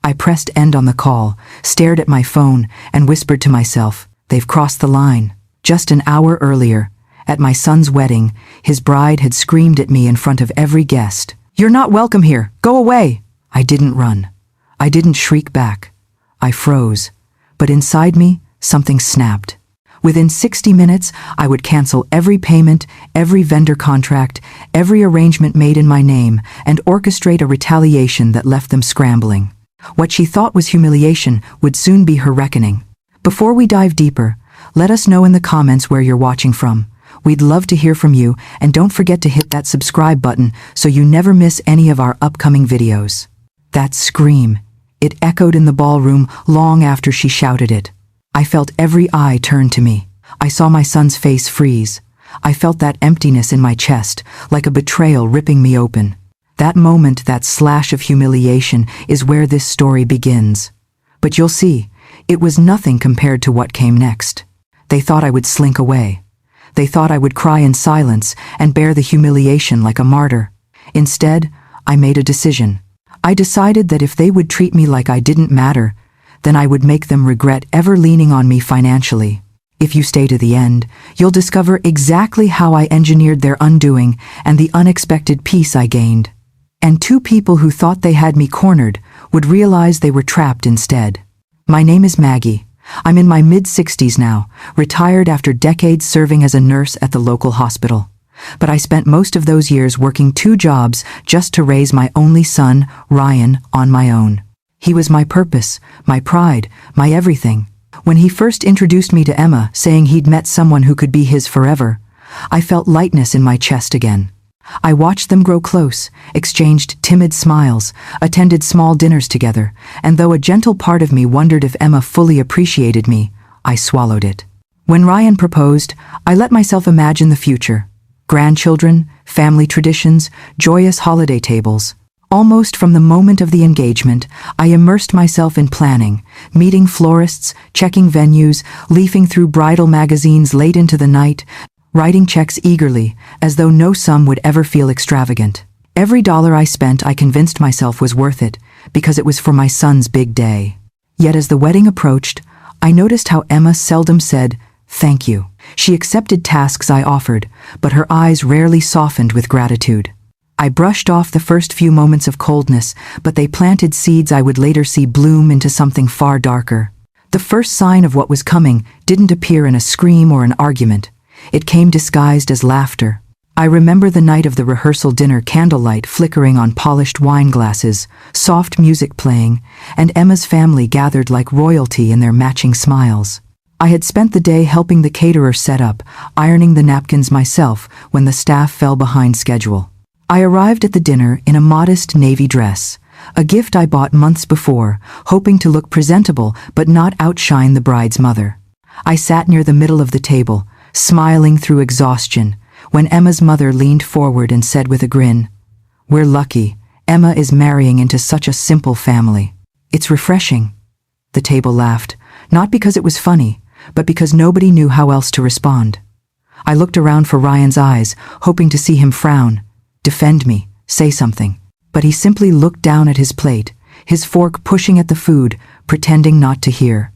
I pressed end on the call, stared at my phone, and whispered to myself, they've crossed the line. Just an hour earlier, at my son's wedding, his bride had screamed at me in front of every guest. "You're not welcome here! Go away!" I didn't run. I didn't shriek back. I froze. But inside me, something snapped. Within 60 minutes, I would cancel every payment, every vendor contract, every arrangement made in my name, and orchestrate a retaliation that left them scrambling. What she thought was humiliation would soon be her reckoning. Before we dive deeper, let us know in the comments where you're watching from. We'd love to hear from you, and don't forget to hit that subscribe button so you never miss any of our upcoming videos. That scream, it echoed in the ballroom long after she shouted it. I felt every eye turn to me. I saw my son's face freeze. I felt that emptiness in my chest, like a betrayal ripping me open. That moment, that slash of humiliation, is where this story begins. But you'll see, it was nothing compared to what came next. They thought I would slink away. They thought I would cry in silence and bear the humiliation like a martyr. Instead, I made a decision. I decided that if they would treat me like I didn't matter, then I would make them regret ever leaning on me financially. If you stay to the end, you'll discover exactly how I engineered their undoing and the unexpected peace I gained. And two people who thought they had me cornered would realize they were trapped instead. My name is Maggie. I'm in my mid-60s now, retired after decades serving as a nurse at the local hospital. But I spent most of those years working 2 jobs just to raise my only son, Ryan, on my own. He was my purpose, my pride, my everything. When he first introduced me to Emma, saying he'd met someone who could be his forever, I felt lightness in my chest again. I watched them grow close, exchanged timid smiles, attended small dinners together, and though a gentle part of me wondered if Emma fully appreciated me, I swallowed it. When Ryan proposed, I let myself imagine the future. Grandchildren, family traditions, joyous holiday tables. Almost from the moment of the engagement, I immersed myself in planning, meeting florists, checking venues, leafing through bridal magazines late into the night, writing checks eagerly, as though no sum would ever feel extravagant. Every dollar I spent, I convinced myself was worth it, because it was for my son's big day. Yet as the wedding approached, I noticed how Emma seldom said, "Thank you." She accepted tasks I offered, but her eyes rarely softened with gratitude. I brushed off the first few moments of coldness, but they planted seeds I would later see bloom into something far darker. The first sign of what was coming didn't appear in a scream or an argument. It came disguised as laughter. I remember the night of the rehearsal dinner, candlelight flickering on polished wine glasses, soft music playing, and Emma's family gathered like royalty in their matching smiles. I had spent the day helping the caterer set up, ironing the napkins myself when the staff fell behind schedule. I arrived at the dinner in a modest navy dress, a gift I bought months before, hoping to look presentable but not outshine the bride's mother. I sat near the middle of the table, smiling through exhaustion, when Emma's mother leaned forward and said with a grin, "We're lucky. Emma is marrying into such a simple family. It's refreshing." The table laughed, not because it was funny, but because nobody knew how else to respond. I looked around for Ryan's eyes, hoping to see him frown, defend me, say something. But he simply looked down at his plate, his fork pushing at the food, pretending not to hear.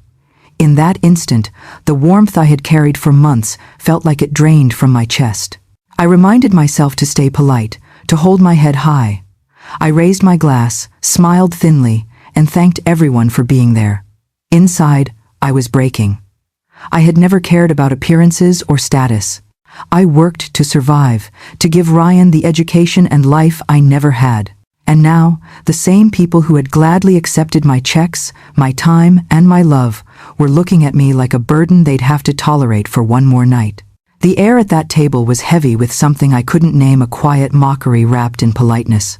In that instant, the warmth I had carried for months felt like it drained from my chest. I reminded myself to stay polite, to hold my head high. I raised my glass, smiled thinly, and thanked everyone for being there. Inside, I was breaking. I had never cared about appearances or status. I worked to survive, to give Ryan the education and life I never had. And now, the same people who had gladly accepted my checks, my time, and my love were looking at me like a burden they'd have to tolerate for one more night. The air at that table was heavy with something I couldn't name, a quiet mockery wrapped in politeness.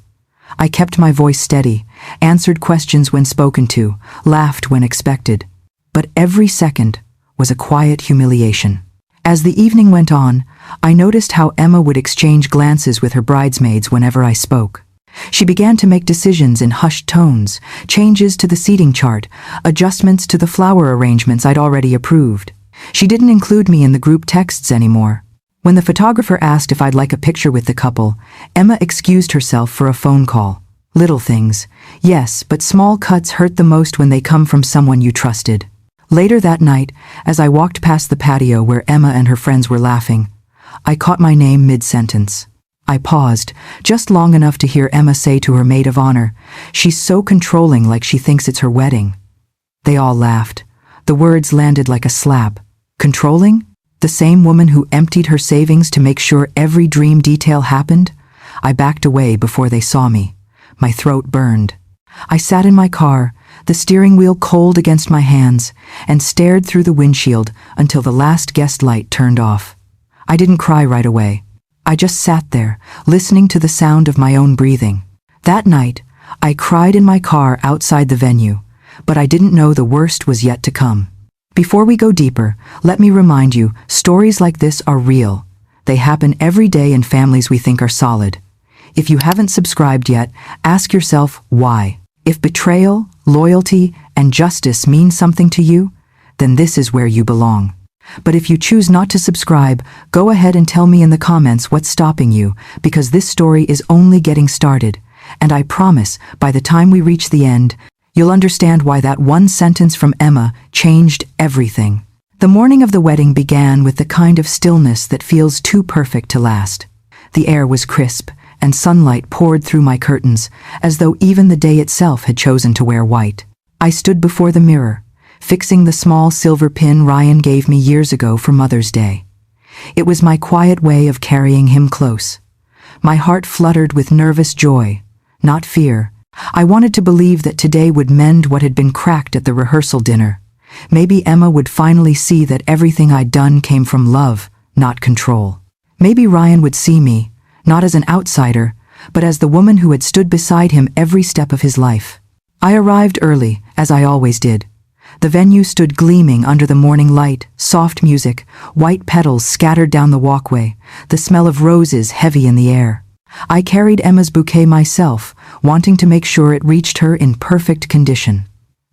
I kept my voice steady, answered questions when spoken to, laughed when expected. But every second was a quiet humiliation. As the evening went on, I noticed how Emma would exchange glances with her bridesmaids whenever I spoke. She began to make decisions in hushed tones, changes to the seating chart, adjustments to the flower arrangements I'd already approved. She didn't include me in the group texts anymore. When the photographer asked if I'd like a picture with the couple, Emma excused herself for a phone call. Little things, yes, but small cuts hurt the most when they come from someone you trusted. Later that night, as I walked past the patio where Emma and her friends were laughing, I caught my name mid-sentence. I paused, just long enough to hear Emma say to her maid of honor, "She's so controlling, like she thinks it's her wedding." They all laughed. The words landed like a slap. Controlling? The same woman who emptied her savings to make sure every dream detail happened? I backed away before they saw me. My throat burned. I sat in my car, the steering wheel cold against my hands, and stared through the windshield until the last guest light turned off. I didn't cry right away. I just sat there, listening to the sound of my own breathing. That night, I cried in my car outside the venue, but I didn't know the worst was yet to come. Before we go deeper, let me remind you, stories like this are real. They happen every day in families we think are solid. If you haven't subscribed yet, ask yourself why. If betrayal, loyalty, and justice mean something to you, then this is where you belong. But if you choose not to subscribe, go ahead and tell me in the comments what's stopping you, because this story is only getting started, and I promise, by the time we reach the end, you'll understand why that one sentence from Emma changed everything. The morning of the wedding began with the kind of stillness that feels too perfect to last. The air was crisp, and sunlight poured through my curtains, as though even the day itself had chosen to wear white. I stood before the mirror, fixing the small silver pin Ryan gave me years ago for Mother's Day. It was my quiet way of carrying him close. My heart fluttered with nervous joy, not fear. I wanted to believe that today would mend what had been cracked at the rehearsal dinner. Maybe Emma would finally see that everything I'd done came from love, not control. Maybe Ryan would see me, not as an outsider, but as the woman who had stood beside him every step of his life. I arrived early, as I always did. The venue stood gleaming under the morning light, soft music, white petals scattered down the walkway, the smell of roses heavy in the air. I carried Emma's bouquet myself, wanting to make sure it reached her in perfect condition.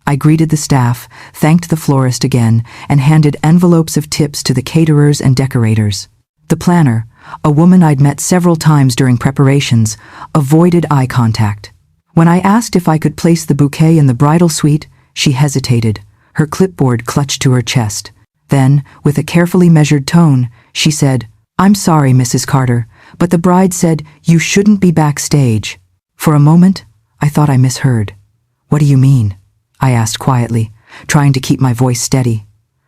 I greeted the staff, thanked the florist again, and handed envelopes of tips to the caterers and decorators. The planner, a woman I'd met several times during preparations, avoided eye contact. When I asked if I could place the bouquet in the bridal suite, she hesitated, her clipboard clutched to her chest. Then, with a carefully measured tone, she said, "I'm sorry, Mrs. Carter, but the bride said you shouldn't be backstage." For a moment, I thought I misheard. "What do you mean?" I asked quietly, trying to keep my voice steady.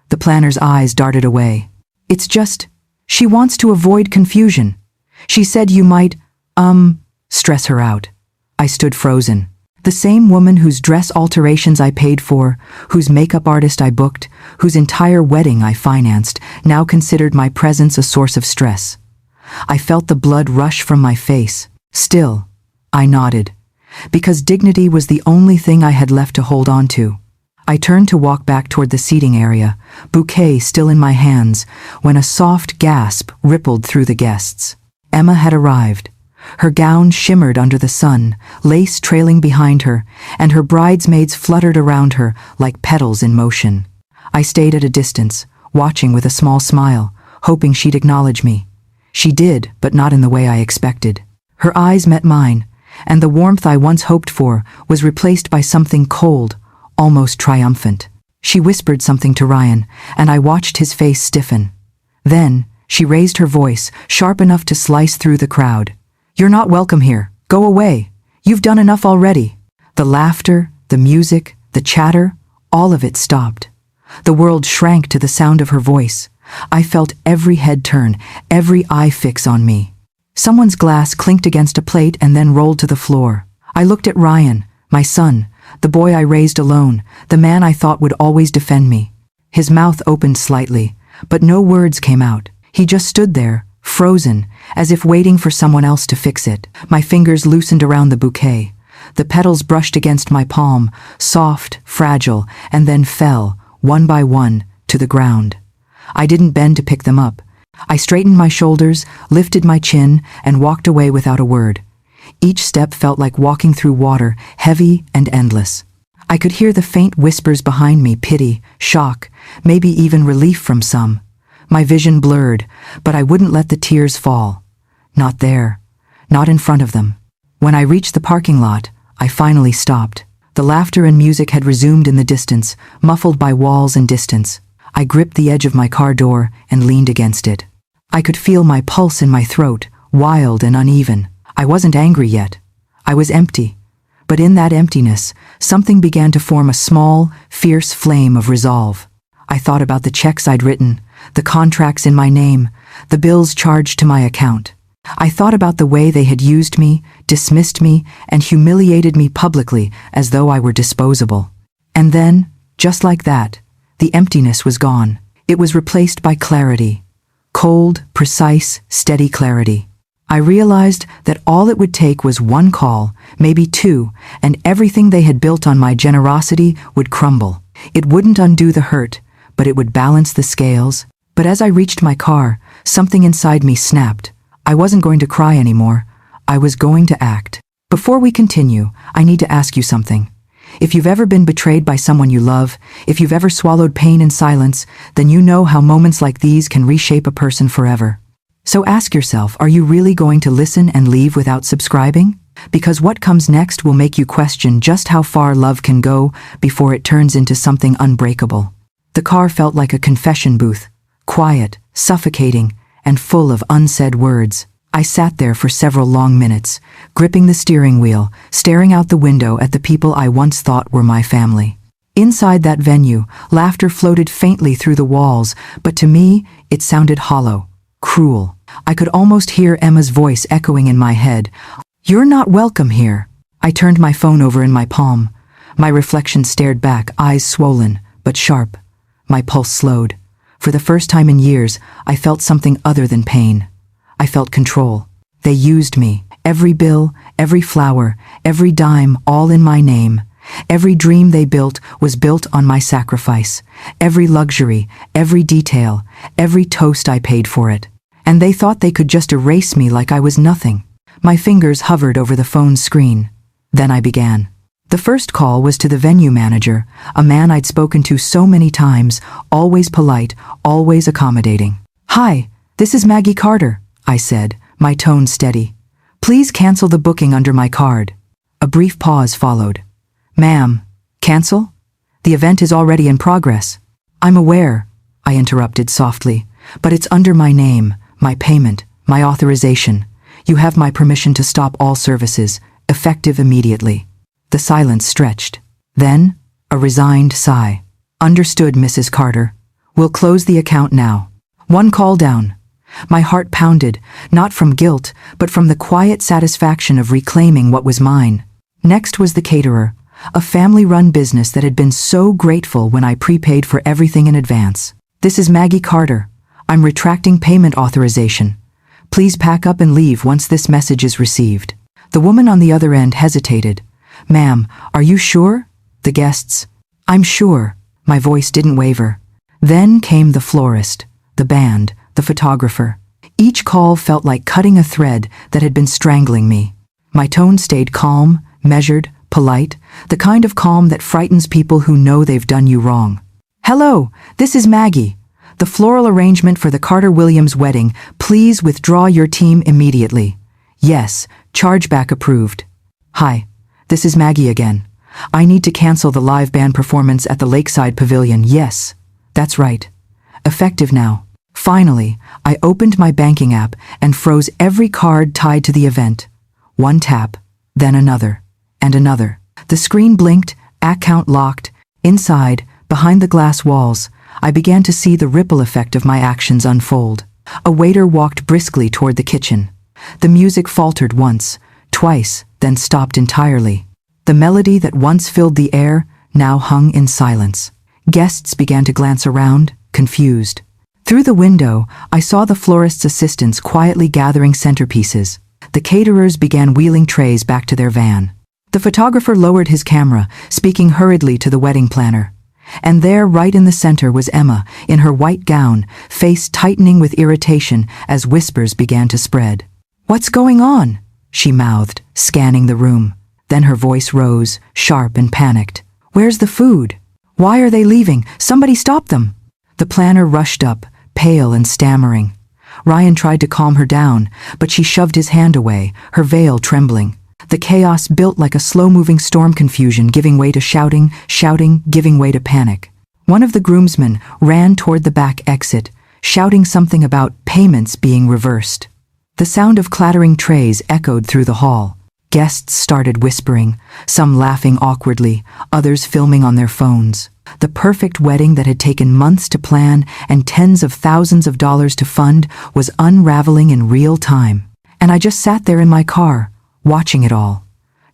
The planner's eyes darted away. "It's just, she wants to avoid confusion. She said you might, stress her out." I stood frozen. The same woman whose dress alterations I paid for, whose makeup artist I booked, whose entire wedding I financed, now considered my presence a source of stress. I felt the blood rush from my face. Still, I nodded, because dignity was the only thing I had left to hold on to. I turned to walk back toward the seating area, bouquet still in my hands, when a soft gasp rippled through the guests. Emma had arrived. Her gown shimmered under the sun, lace trailing behind her, and her bridesmaids fluttered around her like petals in motion. I stayed at a distance, watching with a small smile, hoping she'd acknowledge me. She did, but not in the way I expected. Her eyes met mine, and the warmth I once hoped for was replaced by something cold, almost triumphant. She whispered something to Ryan, and I watched his face stiffen. Then, she raised her voice, sharp enough to slice through the crowd. "You're not welcome here. Go away. You've done enough already." The laughter, the music, the chatter, all of it stopped. The world shrank to the sound of her voice. I felt every head turn, every eye fix on me. Someone's glass clinked against a plate and then rolled to the floor. I looked at Ryan, my son, the boy I raised alone, the man I thought would always defend me. His mouth opened slightly, but no words came out. He just stood there, frozen, as if waiting for someone else to fix it. My fingers loosened around the bouquet. The petals brushed against my palm, soft, fragile, and then fell, one by one, to the ground. I didn't bend to pick them up. I straightened my shoulders, lifted my chin, and walked away without a word. Each step felt like walking through water, heavy and endless. I could hear the faint whispers behind me, pity, shock, maybe even relief from some. My vision blurred, but I wouldn't let the tears fall. Not there. Not in front of them. When I reached the parking lot, I finally stopped. The laughter and music had resumed in the distance, muffled by walls and distance. I gripped the edge of my car door and leaned against it. I could feel my pulse in my throat, wild and uneven. I wasn't angry yet. I was empty. But in that emptiness, something began to form a small, fierce flame of resolve. I thought about the checks I'd written, the contracts in my name, the bills charged to my account. I thought about the way they had used me, dismissed me, and humiliated me publicly as though I were disposable. And then, just like that, the emptiness was gone. It was replaced by clarity. Cold, precise, steady clarity. I realized that all it would take was one call, maybe two, and everything they had built on my generosity would crumble. It wouldn't undo the hurt, but it would balance the scales. But as I reached my car, something inside me snapped. I wasn't going to cry anymore. I was going to act. Before we continue, I need to ask you something. If you've ever been betrayed by someone you love, if you've ever swallowed pain in silence, then you know how moments like these can reshape a person forever. So ask yourself, are you really going to listen and leave without subscribing? Because what comes next will make you question just how far love can go before it turns into something unbreakable. The car felt like a confession booth, quiet, suffocating, and full of unsaid words. I sat there for several long minutes, gripping the steering wheel, staring out the window at the people I once thought were my family. Inside that venue, laughter floated faintly through the walls, but to me, it sounded hollow, cruel. I could almost hear Emma's voice echoing in my head. "You're not welcome here." I turned my phone over in my palm. My reflection stared back, eyes swollen, but sharp. My pulse slowed. For the first time in years, I felt something other than pain. I felt control. They used me. Every bill, every flower, every dime, all in my name. Every dream they built was built on my sacrifice. Every luxury, every detail, every toast I paid for it. And they thought they could just erase me like I was nothing. My fingers hovered over the phone's screen. Then I began. The first call was to the venue manager, a man I'd spoken to so many times, always polite, always accommodating. "Hi, this is Maggie Carter," I said, my tone steady. "Please cancel the booking under my card." A brief pause followed. "Ma'am, cancel? The event is already in progress." "I'm aware," I interrupted softly, "but it's under my name, my payment, my authorization. You have my permission to stop all services, effective immediately." The silence stretched. Then, a resigned sigh. "Understood, Mrs. Carter. We'll close the account now." One call down. My heart pounded, not from guilt, but from the quiet satisfaction of reclaiming what was mine. Next was the caterer, a family-run business that had been so grateful when I prepaid for everything in advance. "This is Maggie Carter. I'm retracting payment authorization. Please pack up and leave once this message is received." The woman on the other end hesitated. "Ma'am, are you sure?" The guests. "I'm sure." My voice didn't waver. Then came the florist, the band, the photographer. Each call felt like cutting a thread that had been strangling me. My tone stayed calm, measured, polite, the kind of calm that frightens people who know they've done you wrong. "Hello, this is Maggie. The floral arrangement for the Carter-Williams wedding. Please withdraw your team immediately." "Yes, chargeback approved." "Hi. This is Maggie again. I need to cancel the live band performance at the Lakeside Pavilion." "Yes, that's right. Effective now." Finally, I opened my banking app and froze every card tied to the event. One tap, then another, and another. The screen blinked, account locked. Inside, behind the glass walls, I began to see the ripple effect of my actions unfold. A waiter walked briskly toward the kitchen. The music faltered once, twice, then stopped entirely. The melody that once filled the air now hung in silence. Guests began to glance around, confused. Through the window, I saw the florist's assistants quietly gathering centerpieces. The caterers began wheeling trays back to their van. The photographer lowered his camera, speaking hurriedly to the wedding planner. And there, right in the center, was Emma, in her white gown, face tightening with irritation as whispers began to spread. "What's going on?" she mouthed, scanning the room. Then her voice rose, sharp and panicked. "Where's the food? Why are they leaving? Somebody stop them!" The planner rushed up, pale and stammering. Ryan tried to calm her down, but she shoved his hand away, her veil trembling. The chaos built like a slow-moving storm, confusion giving way to shouting, shouting giving way to panic. One of the groomsmen ran toward the back exit, shouting something about payments being reversed. The sound of clattering trays echoed through the hall. Guests started whispering, some laughing awkwardly, others filming on their phones. The perfect wedding that had taken months to plan and tens of thousands of dollars to fund was unraveling in real time. And I just sat there in my car, watching it all.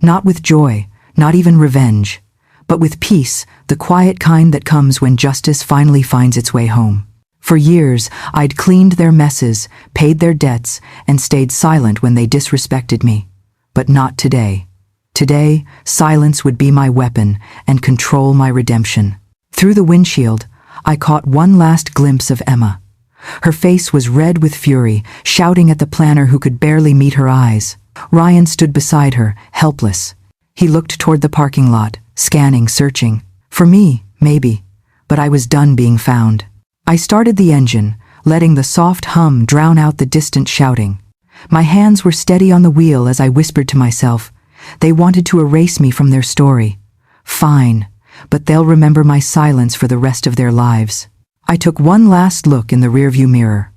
Not with joy, not even revenge, but with peace, the quiet kind that comes when justice finally finds its way home. For years, I'd cleaned their messes, paid their debts, and stayed silent when they disrespected me. But not today. Today, silence would be my weapon and control my redemption. Through the windshield, I caught one last glimpse of Emma. Her face was red with fury, shouting at the planner who could barely meet her eyes. Ryan stood beside her, helpless. He looked toward the parking lot, scanning, searching. For me, maybe, but I was done being found. I started the engine, letting the soft hum drown out the distant shouting. My hands were steady on the wheel as I whispered to myself, they wanted to erase me from their story. Fine, but they'll remember my silence for the rest of their lives. I took one last look in the rearview mirror.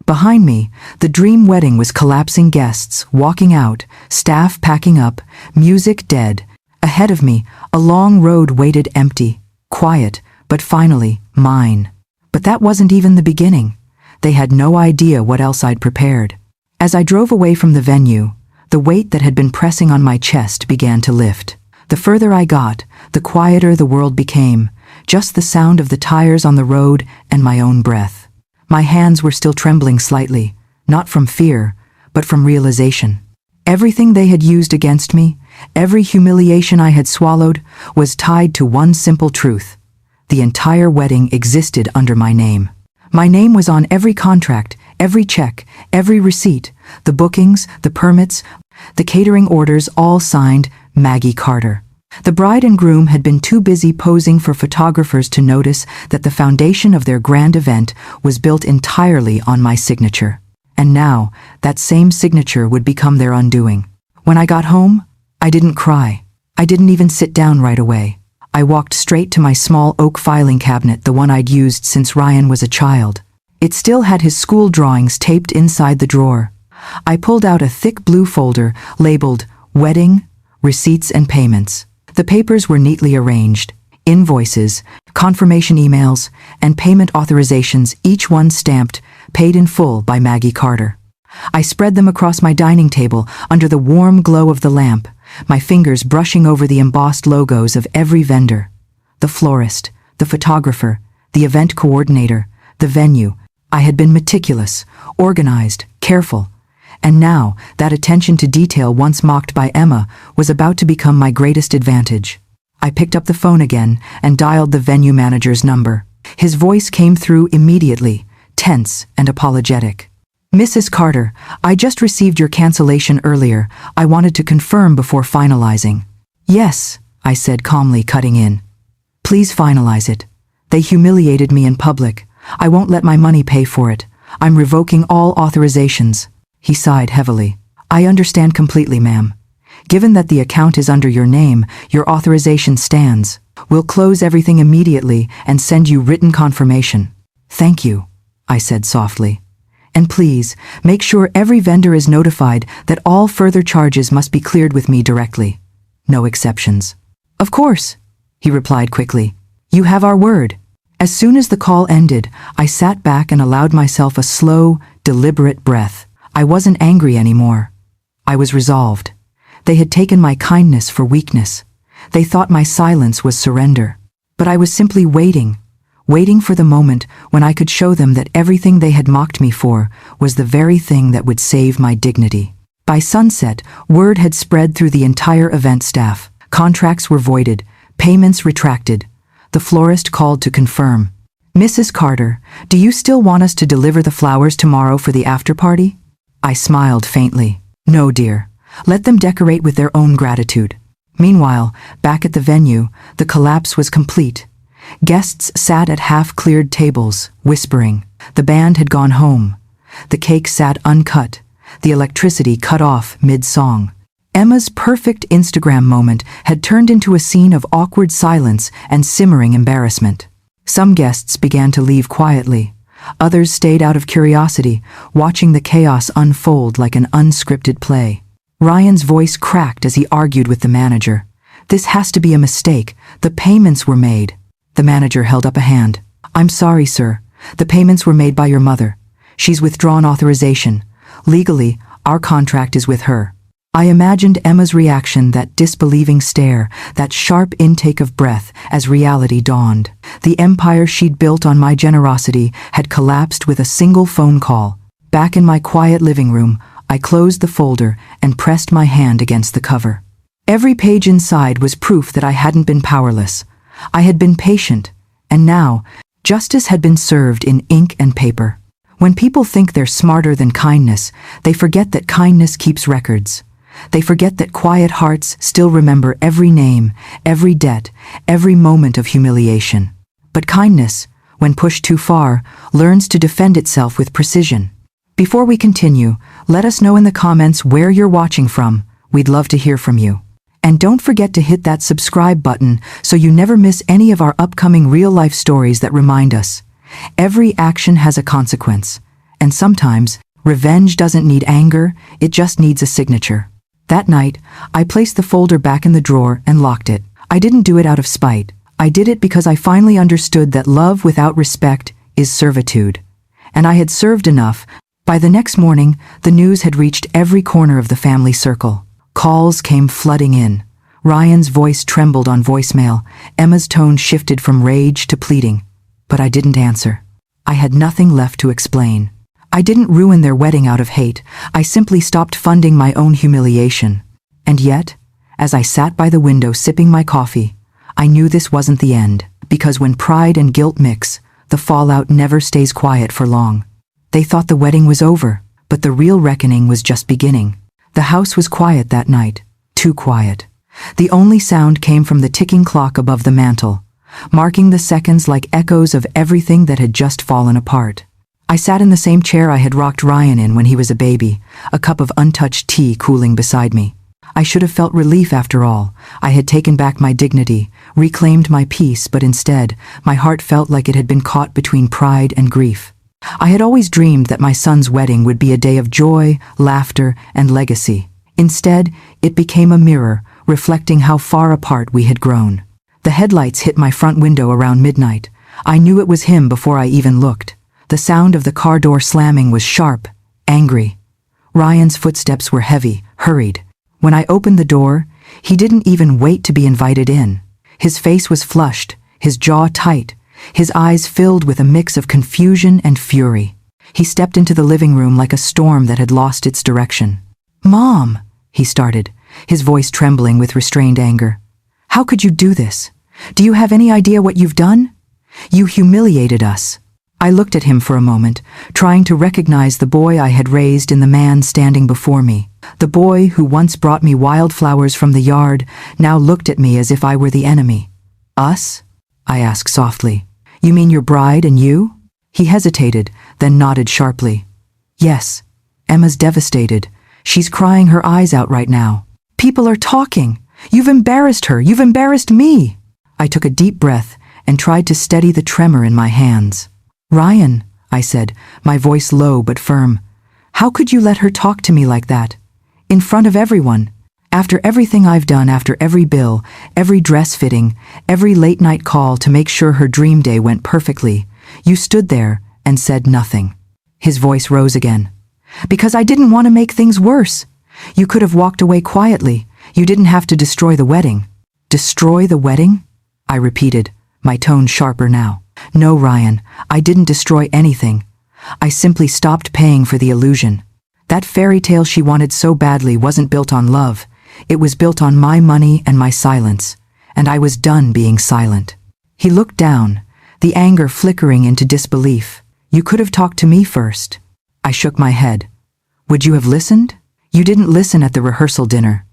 Behind me, the dream wedding was collapsing, guests walking out, staff packing up, music dead. Ahead of me, a long road waited empty, quiet, but finally, mine. But that wasn't even the beginning. They had no idea what else I'd prepared. As I drove away from the venue, the weight that had been pressing on my chest began to lift. The further I got, the quieter the world became, just the sound of the tires on the road and my own breath. My hands were still trembling slightly, not from fear, but from realization. Everything they had used against me, every humiliation I had swallowed, was tied to one simple truth. The entire wedding existed under my name. My name was on every contract, every check, every receipt, the bookings, the permits, the catering orders, all signed Maggie Carter. The bride and groom had been too busy posing for photographers to notice that the foundation of their grand event was built entirely on my signature. And now, that same signature would become their undoing. When I got home, I didn't cry. I didn't even sit down right away. I walked straight to my small oak filing cabinet, the one I'd used since Ryan was a child. It still had his school drawings taped inside the drawer. I pulled out a thick blue folder labeled Wedding, Receipts and Payments. The papers were neatly arranged. Invoices, confirmation emails, and payment authorizations, each one stamped, paid in full by Maggie Carter. I spread them across my dining table under the warm glow of the lamp, my fingers brushing over the embossed logos of every vendor. The florist, the photographer, the event coordinator, the venue. I had been meticulous, organized, careful. And now, that attention to detail once mocked by Emma was about to become my greatest advantage. I picked up the phone again and dialed the venue manager's number. His voice came through immediately, tense and apologetic. Mrs. Carter, I just received your cancellation earlier. I wanted to confirm before finalizing. Yes, I said calmly, cutting in. Please finalize it. They humiliated me in public. I won't let my money pay for it. I'm revoking all authorizations. He sighed heavily. I understand completely, ma'am. Given that the account is under your name, your authorization stands. We'll close everything immediately and send you written confirmation. Thank you, I said softly. And please, make sure every vendor is notified that all further charges must be cleared with me directly. No exceptions. Of course, he replied quickly. You have our word. As soon as the call ended, I sat back and allowed myself a slow, deliberate breath. I wasn't angry anymore. I was resolved. They had taken my kindness for weakness. They thought my silence was surrender. But I was simply waiting for the moment when I could show them that everything they had mocked me for was the very thing that would save my dignity. By sunset, word had spread through the entire event staff. Contracts were voided, payments retracted. The florist called to confirm. Mrs. Carter, do you still want us to deliver the flowers tomorrow for the after-party? I smiled faintly. No, dear. Let them decorate with their own gratitude. Meanwhile, back at the venue, the collapse was complete. Guests sat at half-cleared tables, whispering. The band had gone home. The cake sat uncut, the electricity cut off mid-song. Emma's perfect Instagram moment had turned into a scene of awkward silence and simmering embarrassment. Some guests began to leave quietly. Others stayed out of curiosity, watching the chaos unfold like an unscripted play. Ryan's voice cracked as he argued with the manager. "This has to be a mistake. The payments were made." The manager held up a hand. "I'm sorry, sir. The payments were made by your mother. She's withdrawn authorization. Legally, our contract is with her." I imagined Emma's reaction, that disbelieving stare, that sharp intake of breath as reality dawned. The empire she'd built on my generosity had collapsed with a single phone call. Back in my quiet living room, I closed the folder and pressed my hand against the cover. Every page inside was proof that I hadn't been powerless. I had been patient, and now, justice had been served in ink and paper. When people think they're smarter than kindness, they forget that kindness keeps records. They forget that quiet hearts still remember every name, every debt, every moment of humiliation. But kindness, when pushed too far, learns to defend itself with precision. Before we continue, let us know in the comments where you're watching from. We'd love to hear from you. And don't forget to hit that subscribe button so you never miss any of our upcoming real-life stories that remind us every action has a consequence. And sometimes, revenge doesn't need anger, it just needs a signature. That night, I placed the folder back in the drawer and locked it. I didn't do it out of spite. I did it because I finally understood that love without respect is servitude. And I had served enough. By the next morning, the news had reached every corner of the family circle. Calls came flooding in. Ryan's voice trembled on voicemail. Emma's tone shifted from rage to pleading. But I didn't answer. I had nothing left to explain. I didn't ruin their wedding out of hate. I simply stopped funding my own humiliation. And yet, as I sat by the window sipping my coffee, I knew this wasn't the end. Because when pride and guilt mix, the fallout never stays quiet for long. They thought the wedding was over, but the real reckoning was just beginning. The house was quiet that night. Too quiet. The only sound came from the ticking clock above the mantel, marking the seconds like echoes of everything that had just fallen apart. I sat in the same chair I had rocked Ryan in when he was a baby, a cup of untouched tea cooling beside me. I should have felt relief after all. I had taken back my dignity, reclaimed my peace, but instead, my heart felt like it had been caught between pride and grief. I had always dreamed that my son's wedding would be a day of joy, laughter, and legacy. Instead, it became a mirror, reflecting how far apart we had grown. The headlights hit my front window around midnight. I knew it was him before I even looked. The sound of the car door slamming was sharp, angry. Ryan's footsteps were heavy, hurried. When I opened the door, he didn't even wait to be invited in. His face was flushed, his jaw tight, his eyes filled with a mix of confusion and fury. He stepped into the living room like a storm that had lost its direction. "Mom," he started, his voice trembling with restrained anger. "How could you do this? Do you have any idea what you've done? You humiliated us." I looked at him for a moment, trying to recognize the boy I had raised in the man standing before me. The boy who once brought me wildflowers from the yard now looked at me as if I were the enemy. "Us?" I asked softly. "You mean your bride and you?" He hesitated, then nodded sharply. "Yes. Emma's devastated. She's crying her eyes out right now. People are talking. You've embarrassed her. You've embarrassed me." I took a deep breath and tried to steady the tremor in my hands. "Ryan," I said, my voice low but firm, "how could you let her talk to me like that? In front of everyone. After everything I've done, after every bill, every dress fitting, every late-night call to make sure her dream day went perfectly, you stood there and said nothing." His voice rose again. "Because I didn't want to make things worse. You could have walked away quietly. You didn't have to destroy the wedding." "Destroy the wedding?" I repeated, my tone sharper now. "No, Ryan, I didn't destroy anything. I simply stopped paying for the illusion. That fairy tale she wanted so badly wasn't built on love. It was built on my money and my silence, and I was done being silent." He looked down, the anger flickering into disbelief. "You could have talked to me first." I shook my head. "Would you have listened? You didn't listen at the rehearsal dinner.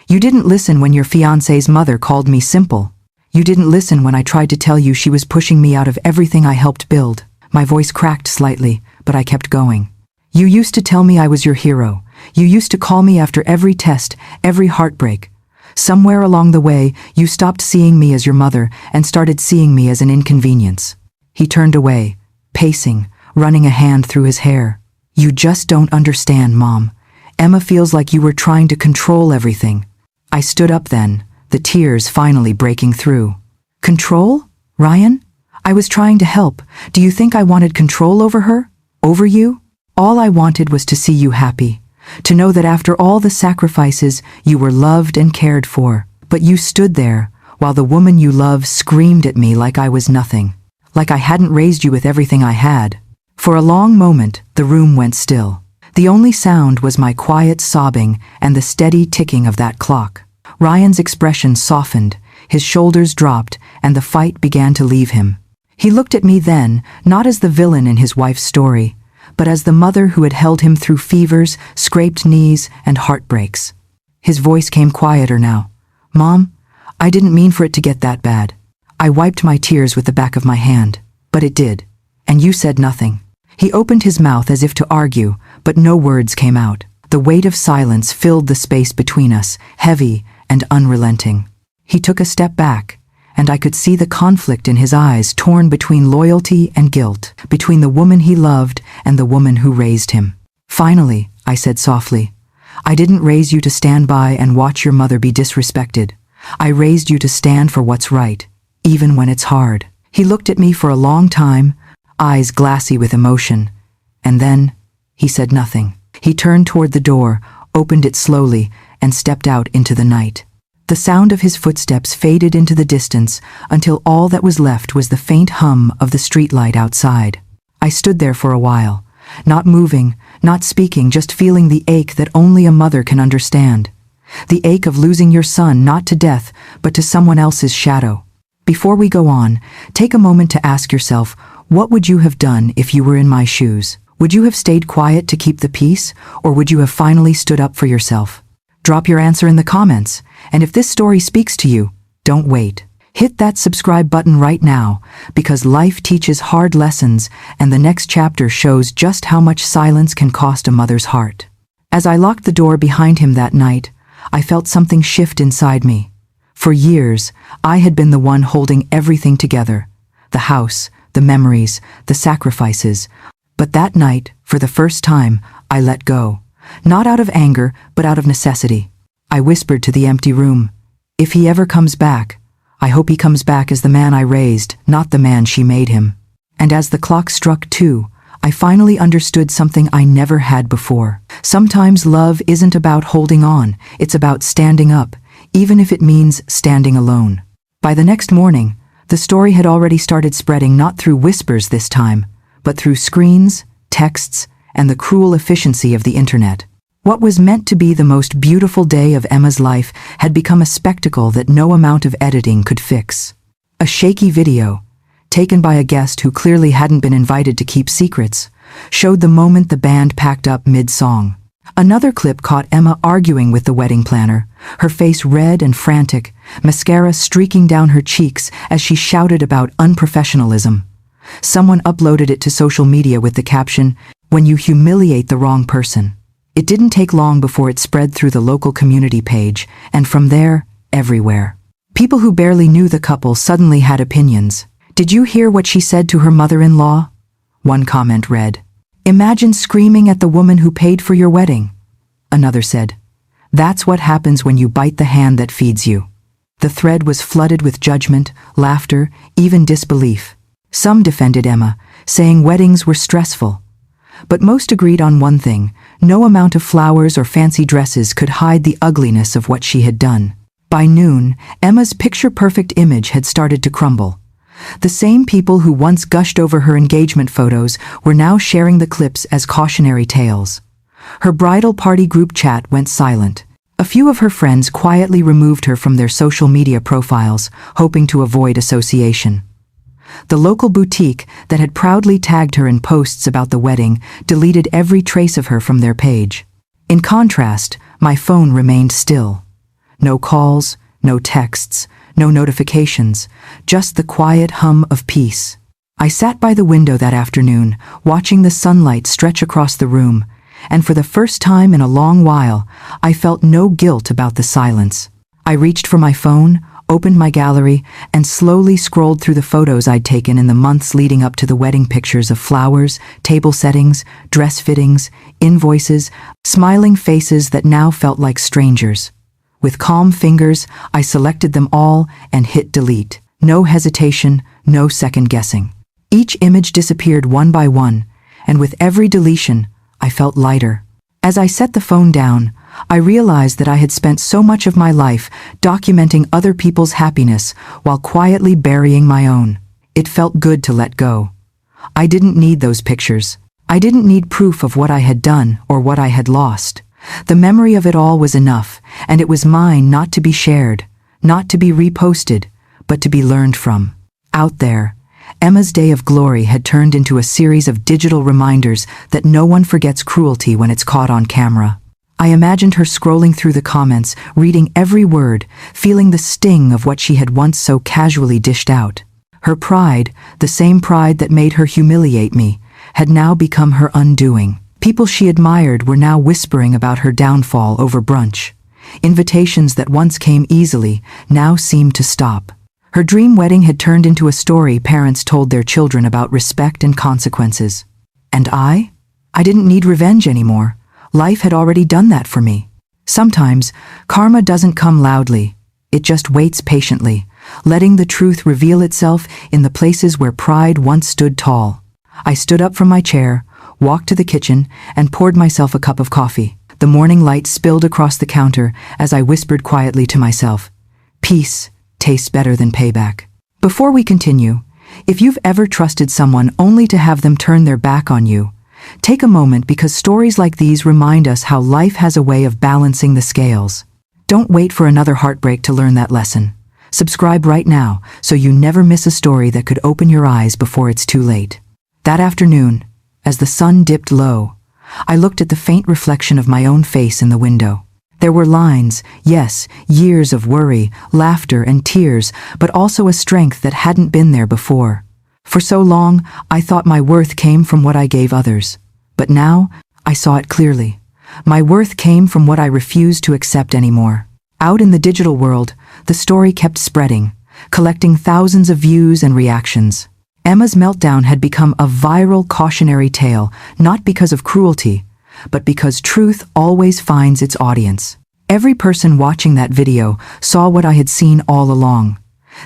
You didn't listen when your fiancé's mother called me simple. You didn't listen when I tried to tell you she was pushing me out of everything I helped build." My voice cracked slightly, but I kept going. "You used to tell me I was your hero. You used to call me after every test, every heartbreak. Somewhere along the way, you stopped seeing me as your mother and started seeing me as an inconvenience." He turned away, pacing, running a hand through his hair. "You just don't understand, Mom. Emma feels like you were trying to control everything." I stood up then, the tears finally breaking through. "Control? Ryan? I was trying to help. Do you think I wanted control over her? Over you? All I wanted was to see you happy. To know that after all the sacrifices, you were loved and cared for. But you stood there, while the woman you love screamed at me like I was nothing. Like I hadn't raised you with everything I had." For a long moment, the room went still. The only sound was my quiet sobbing and the steady ticking of that clock. Ryan's expression softened, his shoulders dropped, and the fight began to leave him. He looked at me then, not as the villain in his wife's story, but as the mother who had held him through fevers, scraped knees, and heartbreaks. His voice came quieter now. "Mom, I didn't mean for it to get that bad. I wiped my tears with the back of my hand. But it did. And you said nothing." He opened his mouth as if to argue, but no words came out. The weight of silence filled the space between us, heavy and unrelenting. He took a step back, and I could see the conflict in his eyes, torn between loyalty and guilt, between the woman he loved and the woman who raised him. "Finally," I said softly, "I didn't raise you to stand by and watch your mother be disrespected. I raised you to stand for what's right, even when it's hard." He looked at me for a long time, eyes glassy with emotion, and then he said nothing. He turned toward the door, opened it slowly, and stepped out into the night. The sound of his footsteps faded into the distance until all that was left was the faint hum of the streetlight outside. I stood there for a while, not moving, not speaking, just feeling the ache that only a mother can understand. The ache of losing your son not to death, but to someone else's shadow. Before we go on, take a moment to ask yourself, what would you have done if you were in my shoes? Would you have stayed quiet to keep the peace, or would you have finally stood up for yourself? Drop your answer in the comments, and if this story speaks to you, don't wait. Hit that subscribe button right now, because life teaches hard lessons, and the next chapter shows just how much silence can cost a mother's heart. As I locked the door behind him that night, I felt something shift inside me. For years, I had been the one holding everything together. The house, the memories, the sacrifices. But that night, for the first time, I let go. Not out of anger, but out of necessity. I whispered to the empty room, "If he ever comes back, I hope he comes back as the man I raised, not the man she made him." And as the clock struck 2, I finally understood something I never had before. Sometimes love isn't about holding on, it's about standing up, even if it means standing alone. By the next morning, the story had already started spreading, not through whispers this time, but through screens, texts, and the cruel efficiency of the internet. What was meant to be the most beautiful day of Emma's life had become a spectacle that no amount of editing could fix. A shaky video, taken by a guest who clearly hadn't been invited to keep secrets, showed the moment the band packed up mid-song. Another clip caught Emma arguing with the wedding planner, her face red and frantic, mascara streaking down her cheeks as she shouted about unprofessionalism. Someone uploaded it to social media with the caption, "When you humiliate the wrong person." It didn't take long before it spread through the local community page, and from there, everywhere. People who barely knew the couple suddenly had opinions. "Did you hear what she said to her mother-in-law?" One comment read, "Imagine screaming at the woman who paid for your wedding." Another said, "That's what happens when you bite the hand that feeds you." The thread was flooded with judgment, laughter, even disbelief. Some defended Emma, saying weddings were stressful. But most agreed on one thing: no amount of flowers or fancy dresses could hide the ugliness of what she had done. By noon, Emma's picture-perfect image had started to crumble. The same people who once gushed over her engagement photos were now sharing the clips as cautionary tales. Her bridal party group chat went silent. A few of her friends quietly removed her from their social media profiles, hoping to avoid association. The local boutique that had proudly tagged her in posts about the wedding deleted every trace of her from their page. In contrast, my phone remained still. No calls, no texts, no notifications, just the quiet hum of peace. I sat by the window that afternoon, watching the sunlight stretch across the room, and for the first time in a long while, I felt no guilt about the silence. I reached for my phone, opened my gallery, and slowly scrolled through the photos I'd taken in the months leading up to the wedding, pictures of flowers, table settings, dress fittings, invoices, smiling faces that now felt like strangers. With calm fingers, I selected them all and hit delete. No hesitation, no second guessing. Each image disappeared one by one, and with every deletion, I felt lighter. As I set the phone down, I realized that I had spent so much of my life documenting other people's happiness while quietly burying my own. It felt good to let go. I didn't need those pictures. I didn't need proof of what I had done or what I had lost. The memory of it all was enough, and it was mine, not to be shared, not to be reposted, but to be learned from. Out there, Emma's day of glory had turned into a series of digital reminders that no one forgets cruelty when it's caught on camera. I imagined her scrolling through the comments, reading every word, feeling the sting of what she had once so casually dished out. Her pride, the same pride that made her humiliate me, had now become her undoing. People she admired were now whispering about her downfall over brunch. Invitations that once came easily now seemed to stop. Her dream wedding had turned into a story parents told their children about respect and consequences. And I didn't need revenge anymore. Life had already done that for me. Sometimes, karma doesn't come loudly. It just waits patiently, letting the truth reveal itself in the places where pride once stood tall. I stood up from my chair, walked to the kitchen, and poured myself a cup of coffee. The morning light spilled across the counter as I whispered quietly to myself, "Peace tastes better than payback." Before we continue, if you've ever trusted someone only to have them turn their back on you, take a moment, because stories like these remind us how life has a way of balancing the scales. Don't wait for another heartbreak to learn that lesson. Subscribe right now so you never miss a story that could open your eyes before it's too late. That afternoon, as the sun dipped low, I looked at the faint reflection of my own face in the window. There were lines, yes, years of worry, laughter, and tears, but also a strength that hadn't been there before. For so long, I thought my worth came from what I gave others. But now, I saw it clearly. My worth came from what I refused to accept anymore. Out in the digital world, the story kept spreading, collecting thousands of views and reactions. Emma's meltdown had become a viral cautionary tale, not because of cruelty, but because truth always finds its audience. Every person watching that video saw what I had seen all along.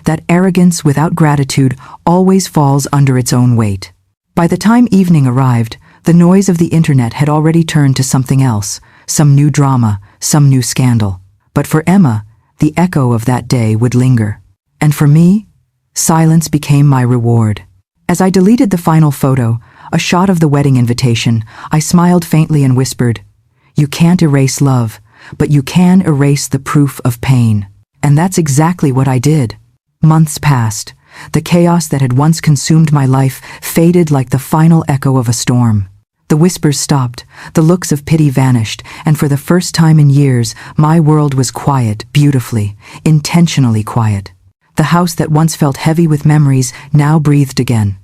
That arrogance without gratitude always falls under its own weight. By the time evening arrived, the noise of the internet had already turned to something else, some new drama, some new scandal. But for Emma, the echo of that day would linger. And for me, silence became my reward. As I deleted the final photo, a shot of the wedding invitation, I smiled faintly and whispered, "You can't erase love, but you can erase the proof of pain." And that's exactly what I did. Months passed. The chaos that had once consumed my life faded like the final echo of a storm. The whispers stopped, the looks of pity vanished, and for the first time in years, my world was quiet, beautifully, intentionally quiet. The house that once felt heavy with memories now breathed again.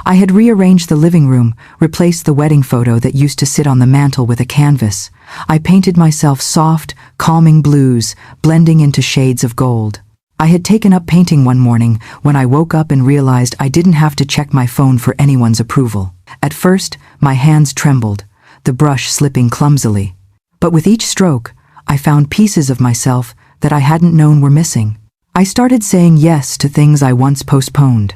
I had rearranged the living room, replaced the wedding photo that used to sit on the mantel with a canvas. I painted myself soft, calming blues, blending into shades of gold. I had taken up painting one morning when I woke up and realized I didn't have to check my phone for anyone's approval. At first, my hands trembled, the brush slipping clumsily. But with each stroke, I found pieces of myself that I hadn't known were missing. I started saying yes to things I once postponed.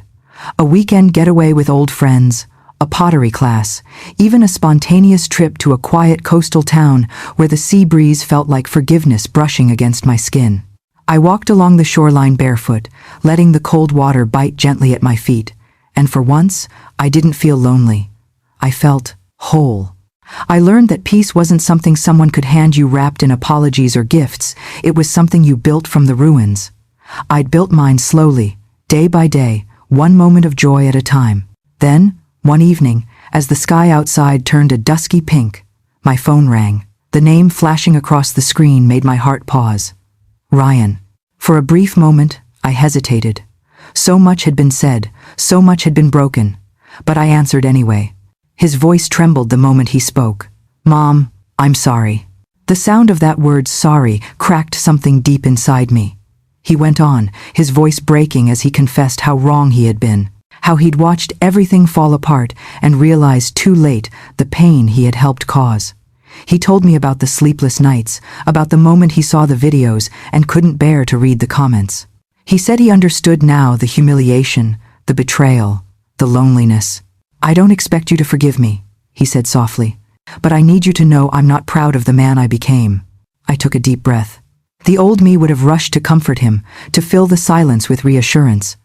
A weekend getaway with old friends, a pottery class, even a spontaneous trip to a quiet coastal town where the sea breeze felt like forgiveness brushing against my skin. I walked along the shoreline barefoot, letting the cold water bite gently at my feet, and for once, I didn't feel lonely. I felt whole. I learned that peace wasn't something someone could hand you wrapped in apologies or gifts. It was something you built from the ruins. I'd built mine slowly, day by day, one moment of joy at a time. Then, one evening, as the sky outside turned a dusky pink, my phone rang. The name flashing across the screen made my heart pause. Ryan. For a brief moment, I hesitated. So much had been said, so much had been broken, but I answered anyway. His voice trembled the moment he spoke. Mom, I'm sorry. The sound of that word sorry cracked something deep inside me. He went on, his voice breaking as he confessed how wrong he had been, how he'd watched everything fall apart and realized too late the pain he had helped cause. He told me about the sleepless nights, about the moment he saw the videos and couldn't bear to read the comments. He said he understood now the humiliation, the betrayal, the loneliness. I don't expect you to forgive me, he said softly, but I need you to know I'm not proud of the man I became. I took a deep breath. The old me would have rushed to comfort him, to fill the silence with reassurance.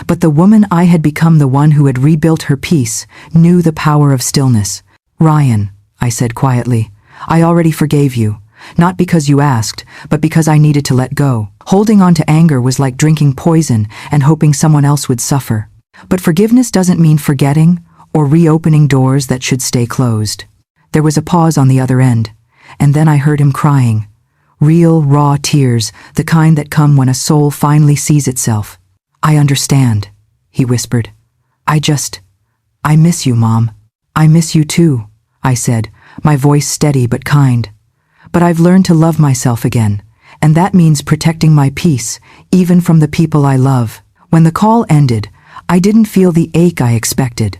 But the woman I had become, the one who had rebuilt her peace, knew the power of stillness. Ryan, I said quietly, I already forgave you, not because you asked, but because I needed to let go. Holding on to anger was like drinking poison and hoping someone else would suffer. But forgiveness doesn't mean forgetting or reopening doors that should stay closed. There was a pause on the other end, and then I heard him crying. Real, raw tears, the kind that come when a soul finally sees itself. I understand, he whispered. I miss you, Mom. I miss you too, I said, my voice steady but kind. But I've learned to love myself again, and that means protecting my peace, even from the people I love. When the call ended, I didn't feel the ache I expected.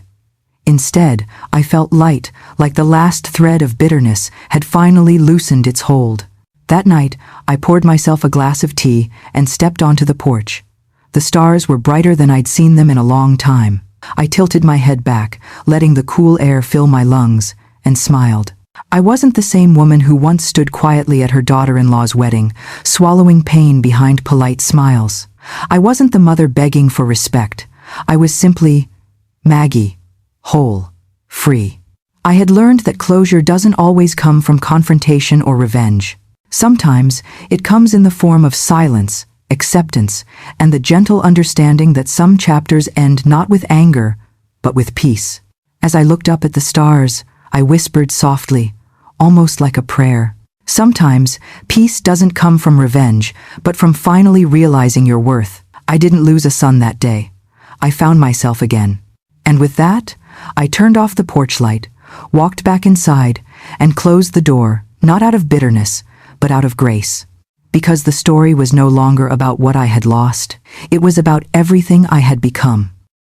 Instead, I felt light, like the last thread of bitterness had finally loosened its hold. That night, I poured myself a glass of tea and stepped onto the porch. The stars were brighter than I'd seen them in a long time. I tilted my head back, letting the cool air fill my lungs, and smiled. I wasn't the same woman who once stood quietly at her daughter-in-law's wedding, swallowing pain behind polite smiles. I wasn't the mother begging for respect. I was simply Maggie, whole, free. I had learned that closure doesn't always come from confrontation or revenge. Sometimes it comes in the form of silence, acceptance, and the gentle understanding that some chapters end not with anger, but with peace. As I looked up at the stars, I whispered softly, almost like a prayer. Sometimes peace doesn't come from revenge, but from finally realizing your worth. I didn't lose a son that day. I found myself again. And with that, I turned off the porch light, walked back inside, and closed the door, not out of bitterness, but out of grace. Because the story was no longer about what I had lost. It was about everything I had become.